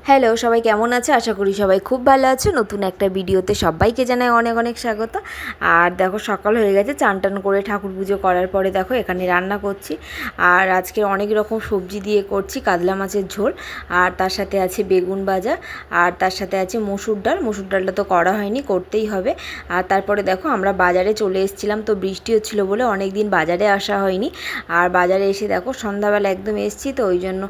Hello, সবাই কেমন আছে? আশা করি সবাই খুব ভালো আছে। নতুন একটা ভিডিওতে সবাইকে জানাই অনেক অনেক স্বাগত। আর দেখো সকাল হয়ে গেছে, চান টান করে ঠাকুর পুজো করার পরে দেখো এখানে রান্না করছি। আর আজকে অনেক রকম সবজি দিয়ে করছি, কাতলা মাছের ঝোল, আর তার সাথে আছে বেগুন ভাজা, আর তার সাথে আছে মসুর ডাল। মসুর ডালটা তো করা হয়নি, করতেই হবে। আর তারপরে দেখো আমরা বাজারে চলে এসেছিলাম, তো বৃষ্টি হচ্ছিলো বলে অনেক দিন বাজারে আসা হয়নি। আর বাজারে এসে দেখো সন্ধ্যাবেলা একদম এসেছি, তো ওই জন্য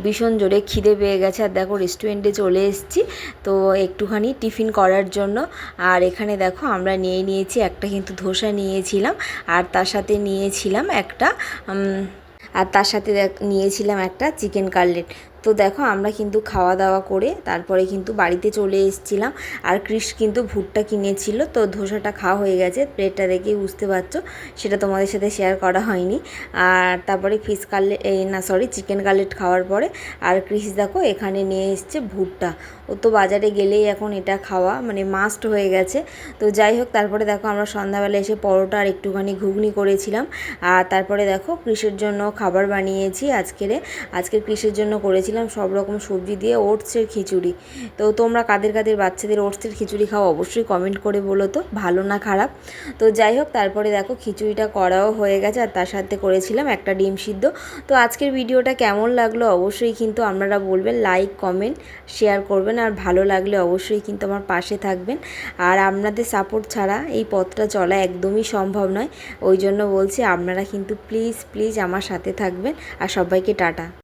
ভীষণ জোরে খিদে পেয়ে গেছে। আর দেখো রেস্টুরেন্টে চলে এসেছি তো একটুখানি টিফিন করার জন্য। আর এখানে দেখো আমরা নিয়েছি একটা কিন্তু ধোসা নিয়েছিলাম, আর তার সাথে নিয়েছিলাম একটা চিকেন কাটলেট। তো দেখো আমরা কিন্তু খাওয়া দাওয়া করে তারপরে কিন্তু বাড়িতে চলে এসেছিলাম। আর ক্রিস কিন্তু ভুট্টা কিনেছিল, তো ধোসাটা খাওয়া হয়ে গেছে, প্লেটটা দেখেই বুঝতে পারছো, সেটা তোমাদের সাথে শেয়ার করা হয়নি। আর তারপরে চিকেন কাটলেট খাওয়ার পরে আর ক্রিস দেখো এখানে নিয়ে এসছে ভুট্টা। ও তো বাজারে গেলেই এখন এটা খাওয়া মানে মাস্ট হয়ে গেছে। তো যাই হোক, তারপরে দেখো আমরা সন্ধ্যাবেলা এসে পরোটা আর একটুখানি ঘুগনি করেছিলাম। আর তারপরে দেখো ক্রিসের জন্য খাবার বানিয়েছি আজকের ক্রিসের জন্য করেছিলাম সব রকম সবজি দিয়ে ওটসের খিচুড়ি। তো তোমরা কাদের কাদের বাচ্চাদের ওটসের খিচুড়ি খাও অবশ্যই কমেন্ট করে বলো তো, ভালো না খারাপ। তো যাই হোক, তারপরে দেখো খিচুড়িটা করাও হয়ে গেছে, আর তার সাথে করেছিলাম একটা ডিম সিদ্ধ। তো আজকের ভিডিওটা কেমন লাগলো অবশ্যই কিন্তু আপনারা বলবেন, লাইক কমেন্ট শেয়ার করবেন, আর ভালো লাগলে অবশ্যই কিন্তু আমার পাশে থাকবেন। আর আপনাদের সাপোর্ট ছাড়া এই পথটা চলা একদমই সম্ভব নয়, ওই জন্য বলছি আপনারা কিন্তু প্লিজ প্লিজ আমার সাথে থাকবেন। আর সবাইকে টাটা।